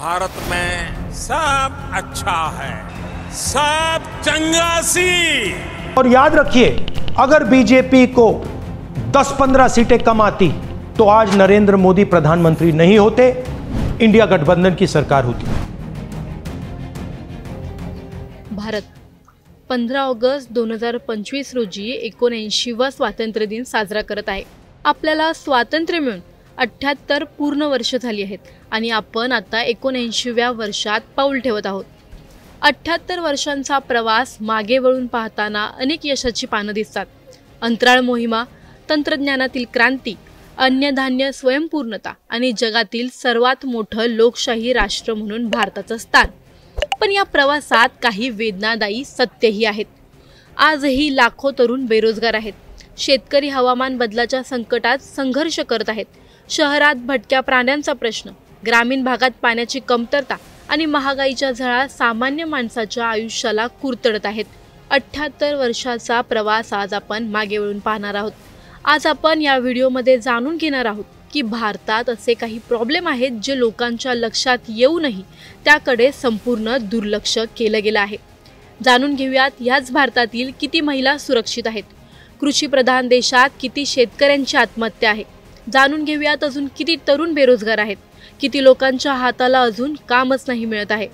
भारत में सब अच्छा है, सब चंगासी। और याद रखिए, अगर बीजेपी को 10-15 सीटें कम आती तो आज नरेंद्र मोदी प्रधानमंत्री नहीं होते, इंडिया गठबंधन की सरकार होती। भारत 15 ऑगस्ट 2025 रोजी 79वा स्वातंत्र्य दिन साजरा करत आहे। आपल्याला स्वातंत्र्य मिळून 78 पूर्ण वर्ष झाली आहेत आणि आपण आता 79व्या वर्षात पाऊल ठेवत आहोत। 78 वर्षांचा प्रवास मागे वळून पाहताना अनेक यशाची पानं दिसतात। अंतराळ मोहिमा, तंत्रज्ञानातील क्रांती, अन्नधान्य स्वयंपूर्णता आणि जगातील सर्वात मोठं लोकशाही राष्ट्र म्हणून भारताचं स्थान। पण या प्रवासात काही वेदनादायी सत्यही आहेत। आजही लाखो तरुण बेरोजगार आहेत। शेतकरी हवामान बदलाच्या संकटात संघर्ष करत आहेत। शहरात भटक्या प्राण्यांचा प्रश्न, ग्रामीण भागात पाण्याची कमतरता आणि महागाईच्या झळा सामान्य माणसाच्या आयुष्याला कुरतडत आहेत। 78 वर्षाचा प्रवास आज आपण मागे वळून पाहणार आहोत। आज आपण या व्हिडिओमध्ये जाणून घेणार आहोत की भारतात असे काही प्रॉब्लेम आहेत जे लोकांच्या लक्षात येऊनही त्याकडे संपूर्ण दुर्लक्ष केलं गेलं आहे। जाणून घेऊयात याच भारतातील किती महिला सुरक्षित आहेत, कृषी प्रधान देशात किती शेतकऱ्यांची आत्महत्या आहे, जाणून घेऊयात अजून किती तरुण बेरोजगार आहेत, किती लोकांच्या हाताला अजून कामच नाही मिळत आहे।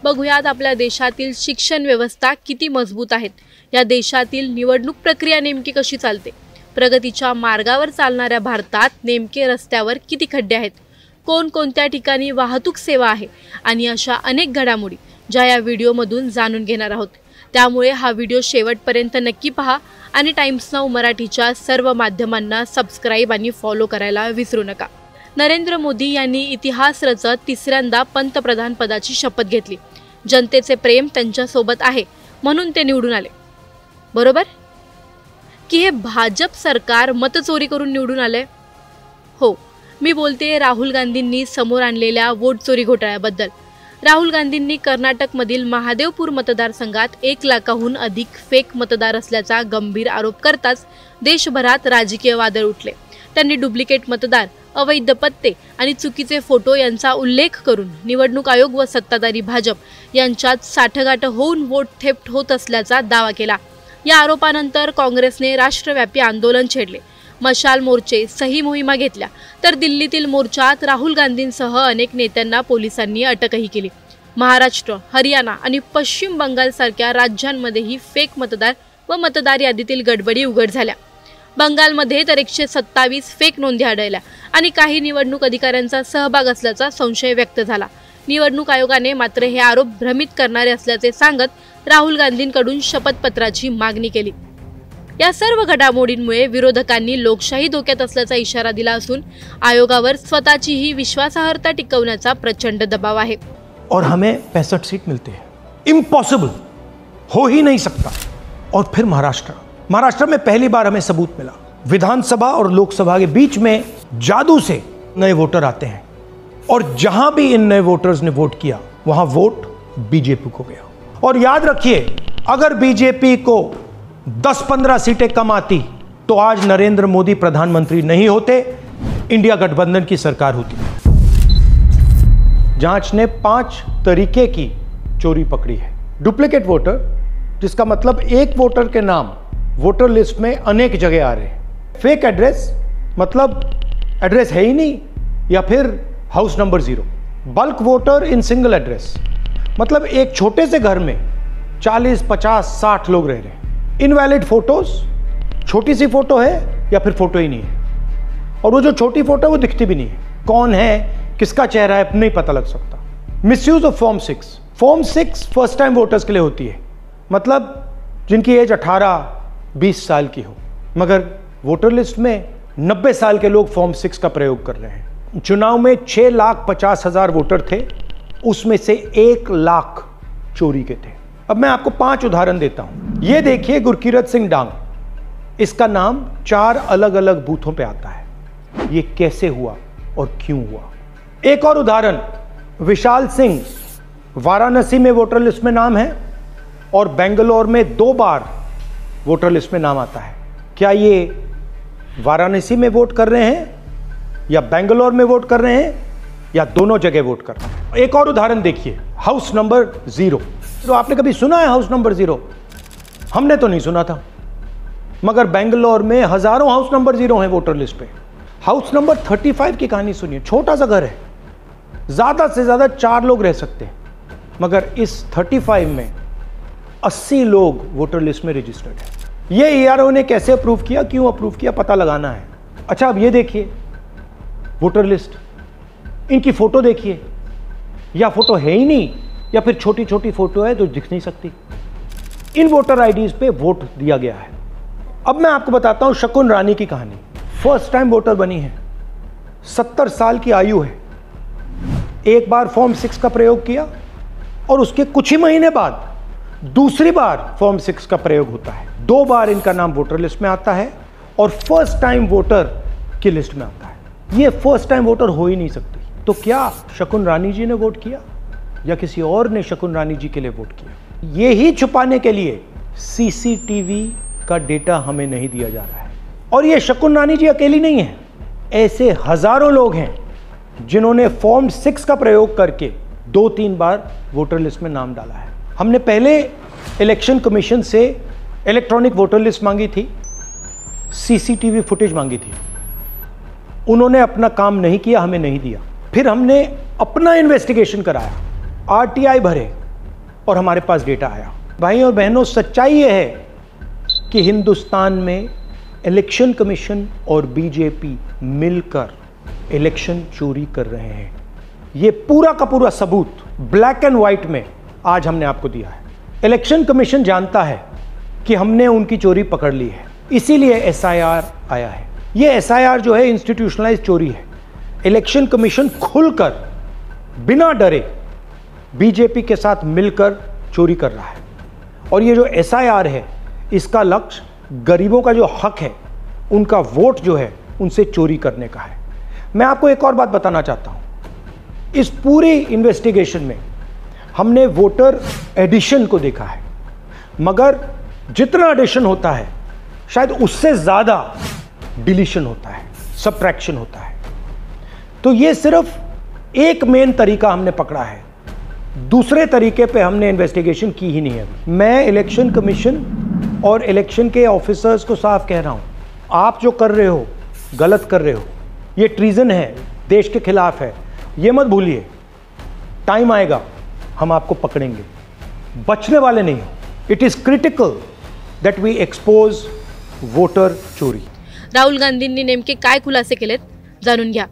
बघूयात आपल्या देशातील शिक्षण व्यवस्था किती मजबूत आहेत, या देशातील निवडणूक प्रक्रिया नेमकी कशी चालते, प्रगतीच्या मार्गावर चालणाऱ्या भारतात नेमके रस्त्यावर किती खड्डे आहेत, कोणकोणत्या ठिकाणी वाहतूक सेवा आहे आणि अशा अनेक घडामोडी ज्या या व्हिडिओमधून जाणून घेणार आहोत। त्यामुळे हा व्हिडिओ शेवटपर्यंत नक्की पहा आणि टाइम्स नाऊ मराठीच्या सर्व माध्यमांना सबस्क्राइब आणि फॉलो करायला विसरू नका। नरेंद्र मोदी यांनी इतिहास रचत तिसऱ्यांदा पंतप्रधान पदाची शपथ घेतली। जनतेचे प्रेम त्यांच्यासोबत आहे म्हणून ते निवडून आले, बरोबर की हे भाजप सरकार मतचोरी करून निवडून आले? हो, मी बोलते राहुल गांधींनी समोर आणलेल्या वोट चोरी घोटाळ्याबद्दल। राहुल गांधींनी कर्नाटकमधील महादेवपूर मतदारसंघात 1 लाखाहून अधिक फेक मतदार असल्याचा गंभीर आरोप करताच देशभरात राजकीय वादळ उठले। त्यांनी डुप्लिकेट मतदार, अवैध पत्ते आणि चुकीचे फोटो यांचा उल्लेख करून निवडणूक आयोग व सत्ताधारी भाजप यांच्यात साठगाठ होऊन वोट थेफ्ट होत असल्याचा दावा केला। या आरोपानंतर काँग्रेसने राष्ट्रव्यापी आंदोलन छेडले, मशाल मोर्चे, सही मोहिमा घेतल्या, तर दिल्लीतील मोर्चात राहुल गांधींसह अनेक नेत्यांना पोलिसांनी अटकही केली। महाराष्ट्र, हरियाणा आणि पश्चिम बंगाल सारख्या राज्यांमध्येही फेक मतदार व मतदार यादीतील गडबडी उघड झाल्या। बंगालमध्ये तर 127 फेक नोंदी आढळल्या आणि काही निवडणूक अधिकाऱ्यांचा सहभाग असल्याचा संशय व्यक्त झाला। निवडणूक आयोगाने मात्र हे आरोप भ्रमित करणारे असल्याचे सांगत राहुल गांधींकडून शपथपत्राची मागणी केली। या सर्व घडामोडींमुळे विरोधकांनी लोकशाही धोक्यात असल्याचा इशारा दिला असून आयोगावर स्वतःचीही विश्वासार्हता टिकवण्याचा प्रचंड दबाव आहे। और हमें 65 सीट मिलते हैं, इम्पॉसिबल, हो ही नहीं सकता। और फिर महाराष्ट्र में पहली बार हमें सबूत मिला, विधानसभा और लोकसभा के बीच में जादू से नए वोटर आते हैं और जहां भी इन नए वोटर्स ने वोट किया वहां वोट बीजेपी को गया। और याद रखिए, अगर बीजेपी को 10-15 सीटें कम आती तो आज नरेंद्र मोदी प्रधानमंत्री नहीं होते, इंडिया गठबंधन की सरकार होती। जांच ने 5 तरीके की चोरी पकड़ी है। डुप्लीकेट वोटर, जिसका मतलब एक वोटर के नाम वोटर लिस्ट में अनेक जगह आ रहे हैं। फेक एड्रेस, मतलब एड्रेस है ही नहीं या फिर house number 0। Bulk voter in single address, मतलब एक छोटे से घर में 40, 50, 60 लोग रह रहे हैं। इनवैलिड फोटोज, छोटी सी फोटो है या फिर फोटो ही नहीं है, और वो जो छोटी फोटो है वो दिखती भी नहीं है, कौन है, किसका चेहरा है, नहीं पता लग सकता। Misuse of form 6। Form 6 first time voters के लिए होती है, मतलब जिनकी एज 18-20 साल की हो, मगर वोटर लिस्ट में 90 साल के लोग फॉर्म 6 का प्रयोग कर रहे हैं। चुनाव में 6,50,000 वोटर थे, उसमें से 1 लाख चोरी के थे। अब मैं आपको 5 उदाहरण देता हूं। ये देखिए, गुरकीरत सिंह डांग, इसका नाम 4 अलग अलग बूथों पे आता है। ये कैसे हुआ और क्यों हुआ? एक और उदाहरण, विशाल सिंह, वाराणसी में वोटर लिस्ट में नाम है और बेंगलोर में 2 बार वोटर लिस्ट में नाम आता है। क्या ये वाराणसी में वोट कर रहे हैं या बेंगलोर में वोट कर रहे हैं या दोनों जगह वोट करना है। एक और उदाहरण देखिए, हाउस नंबर 0। तो आपने कभी सुना है हाउस नंबर 0? हमने तो नहीं सुना था, मगर बेंगलोर में हजारों हाउस नंबर 0 हैं वोटर लिस्ट पे। हाउस नंबर 35 की कहानी सुनिए। छोटा सा घर है, ज्यादा से ज्यादा 4 लोग रह सकते हैं, मगर इस 35 में 80 लोग वोटर लिस्ट में रजिस्टर्ड है। ये ERO ने कैसे अप्रूव किया, क्यों अप्रूव किया, पता लगाना है। अच्छा, अब ये देखिए वोटर लिस्ट, इनकी फोटो देखिए, या फोटो है ही नहीं, या फिर छोटी छोटी फोटो है जो दिख नहीं सकती। इन वोटर आईडीज पे वोट दिया गया है। अब मैं आपको बताता हूं शकुन रानी की कहानी। फर्स्ट टाइम वोटर बनी है, 70 साल की आयु है। एक बार फॉर्म 6 का प्रयोग किया और उसके कुछ ही महीने बाद दूसरी बार फॉर्म 6 का प्रयोग होता है। 2 बार इनका नाम वोटर लिस्ट में आता है और फर्स्ट टाइम वोटर की लिस्ट में आता है। ये फर्स्ट टाइम वोटर हो ही नहीं सकती। तो क्या शकुन रानी जी ने वोट किया या किसी और ने शकुन रानी जी के लिए वोट किया? ये ही छुपाने के लिए CCTV का डेटा हमें नहीं दिया जा रहा है। और ये शकुन रानी जी अकेली नहीं है, ऐसे हजारों लोग हैं जिन्होंने फॉर्म 6 का प्रयोग करके 2-3 बार वोटर लिस्ट में नाम डाला है। हमने पहले इलेक्शन कमीशन से इलेक्ट्रॉनिक वोटर लिस्ट मांगी थी, CCTV फुटेज मांगी थी। उन्होंने अपना काम नहीं किया, हमें नहीं दिया। फिर हमने अपना इन्वेस्टिगेशन कराया, RTI भरे और हमारे पास डेटा आया। भाई और बहनों, सच्चाई ये है कि हिंदुस्तान में इलेक्शन कमीशन और बीजेपी मिलकर इलेक्शन चोरी कर रहे हैं। ये पूरा का पूरा सबूत ब्लैक एंड व्हाइट में आज हमने आपको दिया है। इलेक्शन कमीशन जानता है कि हमने उनकी चोरी पकड़ ली है, इसीलिए SIR आया है। ये SIR जो है इंस्टीट्यूशनलाइज चोरी है। इलेक्शन कमीशन खुलकर बिना डरे बीजेपी के साथ मिलकर चोरी कर रहा है। और ये जो SIR है, इसका लक्ष्य गरीबों का जो हक है, उनका वोट जो है, उनसे चोरी करने का है। मैं आपको एक और बात बताना चाहता हूं। इस पूरी इन्वेस्टिगेशन में हमने वोटर एडिशन को देखा है, मगर जितना एडिशन होता है शायद उससे ज़्यादा डिलीशन होता है, सब्ट्रैक्शन होता है। तो ये सिर्फ एक मेन तरीका हमने पकड़ा है, दूसरे तरीके पे हमने इन्वेस्टिगेशन की ही नहीं है। मैं इलेक्शन कमीशन और इलेक्शन के ऑफिसर्स को साफ कह रहा हूं, आप जो कर रहे हो गलत कर रहे हो, ये ट्रीजन है, देश के खिलाफ है। ये मत भूलिए, टाइम आएगा हम आपको पकड़ेंगे, बचने वाले नहीं हो। It is critical that we expose voter चोरी। राहुल गांधींनी नेमके काय खुलासे केलेत जाणून घ्या।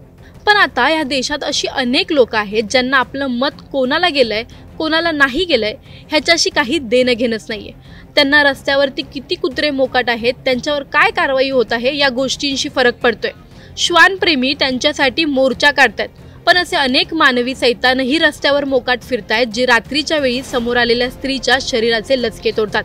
पण आता या देशात अशी अनेक लोक आहेत ज्यांना आपलं मत कोणाला गेलंय कोणाला नाही गेलंय ह्याच्याशी काही देणं घेणंच नाहीये। त्यांना रस्त्यावरती किती कुत्रे मोकाट आहेत, त्यांच्यावर काय कारवाई होत आहे या गोष्टींशी फरक पडतोय। श्वानप्रेमी त्यांच्यासाठी मोर्चा काढतात, पण असे अनेक मानवी सैतानही रस्त्यावर मोकाट फिरतायत जे रात्रीच्या वेळी समोर आलेल्या स्त्रीच्या शरीराचे लचके तोडतात।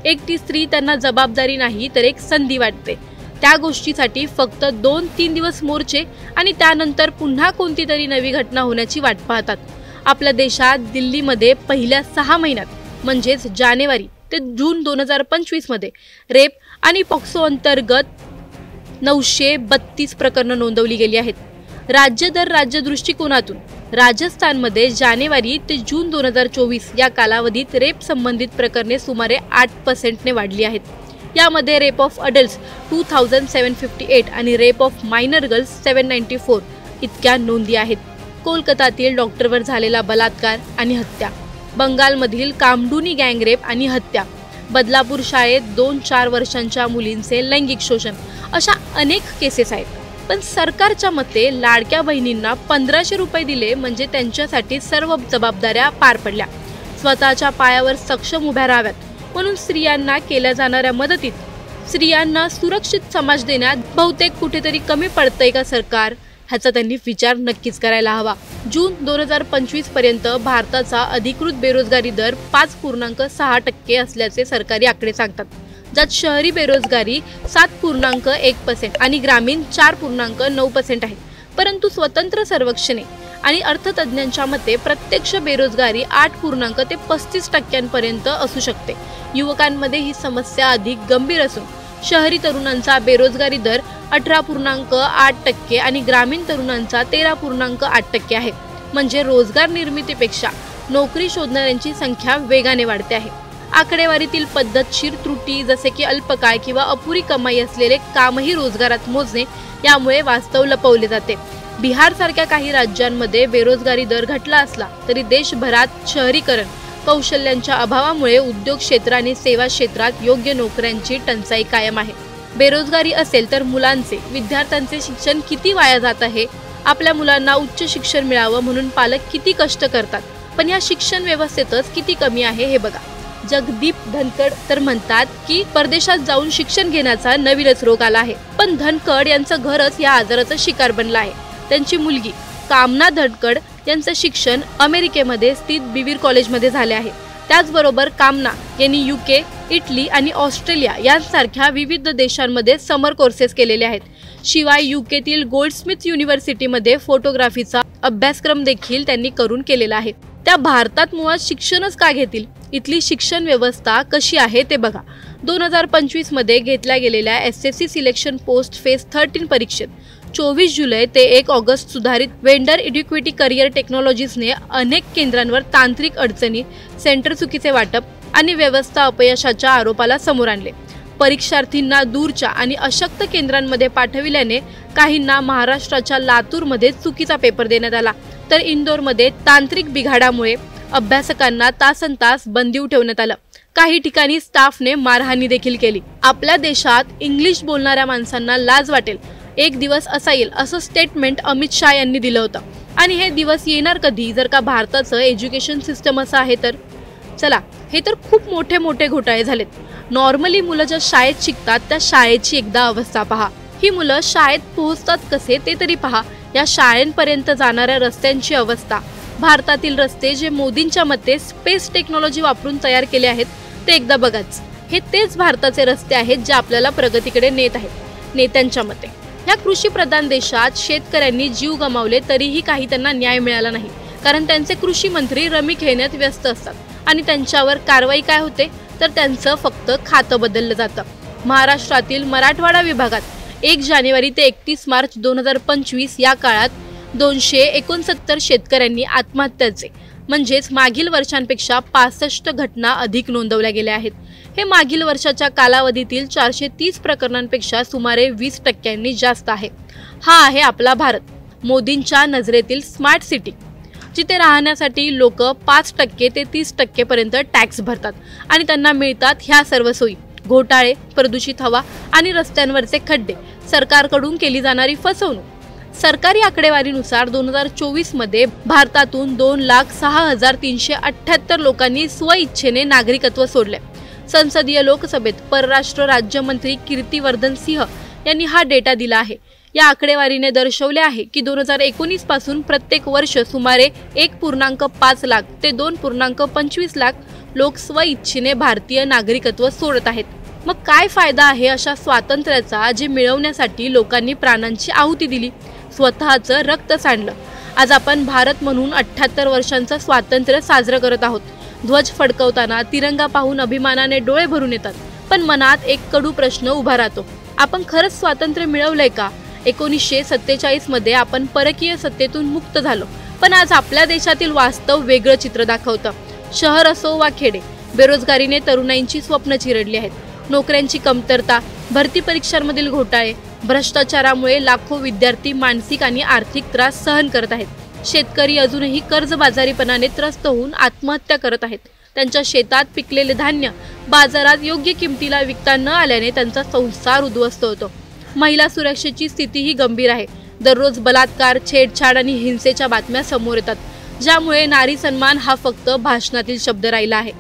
एकटी स्त्री त्यांना जबाबदारी नाही तर एक संधी वाटते। त्या गोष्टीसाठी फक्त 2-3 दिवस मोर्चे आणि त्यानंतर पुन्हा कोणती तरी नवी घटना होण्याची वाट पाहतात। आपल्या देशात दिल्लीमध्ये पहिल्या 6 महिन्यात म्हणजेच जानेवारी ते जून 2025 मध्ये रेप आणि पॉक्सो अंतर्गत 932 प्रकरणं नोंदवली गेली आहेत। राज्य दर राज्य दृष्टिकोनातून राजस्थानमध्ये जानेवारी ते जून 2024 या कालावधीत रेप संबंधित प्रकरणे सुमारे 8% ने वाढली आहेत। यामध्ये रेप ऑफ अडल्ट्स 2758 आणि रेप ऑफ मायनर गर्ल्स 794 इतक्या नोंदी आहेत। कोलकातातील डॉक्टरवर झालेला बलात्कार आणि हत्या, बंगालमधील कामडुनी गँगरेप आणि हत्या, बदलापूर शाळेत 2-4 वर्षांच्या मुलींचे लैंगिक शोषण अशा अनेक केसेस आहेत। पण सरकारच्या मते लाडक्या बहिणींना 1500 रुपये दिले म्हणजे त्यांच्यासाठी सर्व जबाबदाऱ्या पार पडल्या। स्वतःच्या पायावर सक्षम उभ्या राहाव्यात म्हणून स्त्रियांना केल्या जाणाऱ्या मदतीत स्त्रियांना सुरक्षित समाज देण्यात बहुतेक कुठेतरी कमी पडतंय का सरकार, ह्याचा त्यांनी विचार नक्कीच करायला हवा। जून 2025 पर्यंत भारताचा अधिकृत बेरोजगारी दर 5.6% असल्याचे सरकारी आकडे सांगतात, ज्यात शहरी बेरोजगारी 7.1% आणि ग्रामीण 4.9% आहे। परंतु स्वतंत्र सर्वेक्षणे आणि अर्थतज्ञांच्या मते प्रत्यक्ष बेरोजगारी 8 ते 35% असू शकते। युवकांमध्ये ही समस्या अधिक गंभीर असून शहरी तरुणांचा बेरोजगारी दर 18.8% आणि ग्रामीण तरुणांचा 13.8% आहे. म्हणजे रोजगार निर्मितीपेक्षा नोकरी शोधणाऱ्यांची संख्या वेगाने वाढते आहे. आकडेवारीतील पद्धतशीर त्रुटी जसे की अल्पकाळ किंवा अपुरी कमाई असलेले कामही रोजगारात मोजणे यामुळे वास्तव लपवले जाते. बिहार सारख्या काही राज्यांमध्ये बेरोजगारी दर घटला असला तरी देशभरात शहरीकरण, कौशल्यांच्या अभावामुळे उद्योग क्षेत्र आणि सेवा क्षेत्रात योग्य नोकऱ्यांची टंचाई कायम आहे. बेरोजगारी असेल तर मुलांचे, विद्यार्थ्यांचे शिक्षण किती वाया जात आहे. आपल्या मुलांना उच्च शिक्षण मिळावं म्हणून पालक किती कष्ट करतात, पण या शिक्षण व्यवस्थेतच किती कमी आहे हे बघा. जगदीप धनकड तर म्हणतात की परदेशात जाऊन शिक्षण घेण्याचा नवीनच रोग आला आहे. पण धनकड यांचं घरच या आजाराचा शिकार बनला आहे. त्यांची मुलगी कामना धनकड यांचं शिक्षण अमेरिकेमध्ये स्थित बीवीर कॉलेजमध्ये झाले आहे. त्याचबरोबर कामना यांनी UK, इटली आणि ऑस्ट्रेलिया यांसारख्या विविध देशांमध्ये समर कोर्सेस केलेले आहेत. शिवाय UKतील गोल्डस्मिथ युनिव्हर्सिटीमध्ये फोटोग्राफीचा अभ्यासक्रम देखील त्यांनी करून केलेला आहे. त्या भारतात मुळात शिक्षणच का घेतील? इथली शिक्षण व्यवस्था कशी आहे ते बघा. 2025 मध्ये घेतल्या गेलेल्या SSC सिलेक्शन पोस्ट फेज 13 परीक्षेत 24 जुलै ते 1 ऑगस्ट सुधारित वेंडर इड्युक्विटी करिअर टेक्नॉलॉजीजने अनेक केंद्रांवर तांत्रिक अडचणी, सेंटर चुकीचे वाटप आणि व्यवस्था अपयशाच्या आरोपाला समोर आणले. परीक्षार्थींना दूरच्या आणि अशक्त केंद्रांमध्ये पाठविल्याने काहींना महाराष्ट्राच्या लातूरमध्ये चुकीचा पेपर देण्यात आला, तर इंदोरमध्ये तांत्रिक बिघाडामुळे अभ्यासकांना तासनतास बंदीव ठेवण्यात आलं. काही ठिकाणी स्टाफने मारहाणी देखील केली. आपल्या देशात इंग्लिश बोलणाऱ्या माणसांना लाज वाटेल, एक दिवस असा येईल असं स्टेटमेंट अमित शाह यांनी दिलं होतं. आणि हे दिवस येणार कधी जर का भारताचं एज्युकेशन सिस्टम असं आहे तर? चला, हे तर खूप मोठे मोठे घोटाळे झालेत. नॉर्मली मुलं ज्या शाळेत शिकतात त्या शाळेची एकदा अवस्था पहा. ही मुलं शाळेत पोहोचतात कसे ते तरी पहा. या शाळेंपर्यंत जाणाऱ्या रस्त्यांची अवस्था, भारतातील रस्ते जे मोदींच्या मते स्पेस टेक्नॉलॉजी वापरून तयार केले आहेत ते एकदा बघाच. हे तेच भारताचे रस्ते आहेत जे आपल्याला प्रगतीकडे नेत आहेत नेत्यांच्या मते. या कृषी प्रधान देशात शेतकऱ्यांनी जीव गमावले तरीही काही त्यांना न्याय मिळाला नाही, कारण त्यांचे कृषी मंत्री रमी खेळण्यात व्यस्त असतात आणि त्यांच्यावर कारवाई काय होते तर त्यांचं फक्त खातं बदललं जातं. महाराष्ट्रातील मराठवाडा विभागात 1 जानेवारी ते 31 मार्च 2025 या काळात 269 शेतकऱ्यांनी आत्महत्याचे म्हणजेच मागील वर्षांपेक्षा 65 घटना अधिक नोंदवल्या गेल्या आहेत. हे मागील वर्षाच्या कालावधीतील 430 प्रकरणांपेक्षा सुमारे 20% जास्त आहे. हा आहे आपला भारत, मोदींच्या नजरेतील स्मार्ट सिटी, जिथे राहण्यासाठी लोक 5% ते 30% पर्यंत टॅक्स भरतात आणि त्यांना मिळतात ह्या सर्व सोयी. घोटाळे, प्रदूषित हवा आणि रस्त्यांवरचे खड्डे, सरकारकडून केली जाणारी फसवणूक. सरकारी आकडेवारीनुसार 2024 मध्ये भारतातून 2,06,378 लोकांनी स्वइच्छेने नागरिकत्व सोडले. संसदीय लोकसभेत परराष्ट्र राज्यमंत्री कीर्तिवर्धन सिंह यांनी हा डेटा दिला आहे. या आकडेवारीने दर्शवले आहे की 2019 पासून प्रत्येक वर्ष सुमारे 1.5 लाख ते 2.25 लाख लोक स्वइच्छेने भारतीय नागरिकत्व सोडत आहेत. मग काय फायदा आहे अशा स्वातंत्र्याचा जे मिळवण्यासाठी लोकांनी प्राणांची आहुती दिली, स्वतःचं रक्त सांडलं. आज आपण भारत म्हणून 78 वर्षांचं स्वातंत्र्य साजरं करत आहोत. ध्वज फडकवताना तिरंगा पाहून अभिमानाने डोळे भरून येतात, पण मनात एक कडू प्रश्न उभा राहतो, आपण खरंच स्वातंत्र्य मिळवलंय का? 1947 मध्ये आपण परकीय सत्तेतून मुक्त झालो, पण आज आपल्या देशातील वास्तव वेगळं चित्र दाखवतं. शहर असो वा खेडे, बेरोजगारीने तरुणाईंची स्वप्न चिरडली आहेत. नोकऱ्यांची कमतरता, भरती परीक्षांमधील घोटाळे, भ्रष्टाचारामुळे लाखो विद्यार्थी मानसिक आणि आर्थिक त्रास सहन करत आहेत. शेतकरी अजूनही कर्जबाजारीपणाने त्रस्त होऊन आत्महत्या करत आहेत. त्यांच्या शेतात पिकलेले धान्य बाजारात योग्य किमतीला विकता न आल्याने त्यांचा संसार उद्ध्वस्त होतो. महिला सुरक्षेची स्थितीही गंभीर आहे. दररोज बलात्कार, छेडछाड आणि हिंसेच्या बातम्या समोर येतात, ज्यामुळे नारी सन्मान हा फक्त भाषणातील शब्द राहिला आहे.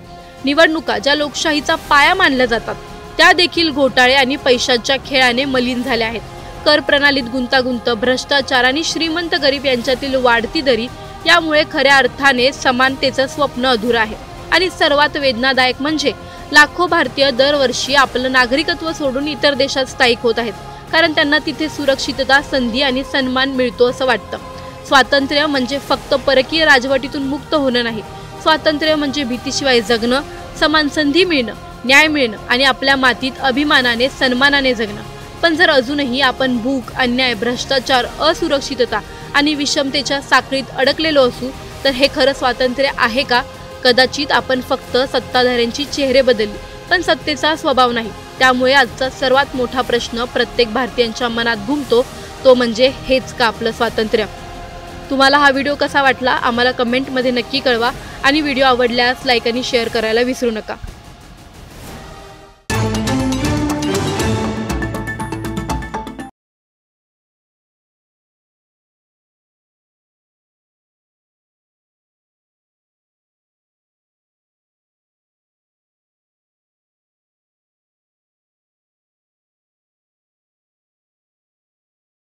निवडणुका ज्या लोकशाहीचा पाया मानल्या जातात त्या देखील घोटाळे आणि पैशाच्या खेळाने मलिन झाल्या आहेत. कर प्रणालीत गुंतागुंत, भ्रष्टाचार आणि श्रीमंत गरीब यांच्यातील वाढती दरी यामुळे खऱ्या अर्थाने समानतेचं स्वप्न अधुरं आहे. आणि सर्वात वेदनादायक म्हणजे लाखो भारतीय दरवर्षी आपलं नागरिकत्व सोडून इतर देशात स्थायिक होत आहेत, कारण त्यांना तिथे सुरक्षितता, संधी आणि सन्मान मिळतो असं वाटतं. स्वातंत्र्य म्हणजे फक्त परकीय राजवटीतून मुक्त होणं नाही. स्वातंत्र्य म्हणजे भीतीशिवाय जगणं, समान संधी मिळणं, न्याय मिळणं आणि आपल्या मातीत अभिमानाने, सन्मानाने जगणं. पण जर अजूनही आपण भूक, अन्याय, भ्रष्टाचार, असुरक्षितता आणि विषमतेच्या साखळीत अडकलेलो असू तर हे खरं स्वातंत्र्य आहे का? कदाचित आपण फक्त सत्ताधाऱ्यांची चेहरे बदलली पण सत्तेचा स्वभाव नाही। त्यामुळे आजचा सर्वात मोठा प्रश्न प्रत्येक भारतीयांच्या मनात घुमतो, तो म्हणजे हेच का आपलं स्वातंत्र्य? तुम्हाला हा व्हिडिओ कसा वाटला आम्हाला कमेंटमध्ये नक्की कळवा आणि व्हिडिओ आवडल्यास लाईक आणि शेअर करायला विसरू नका।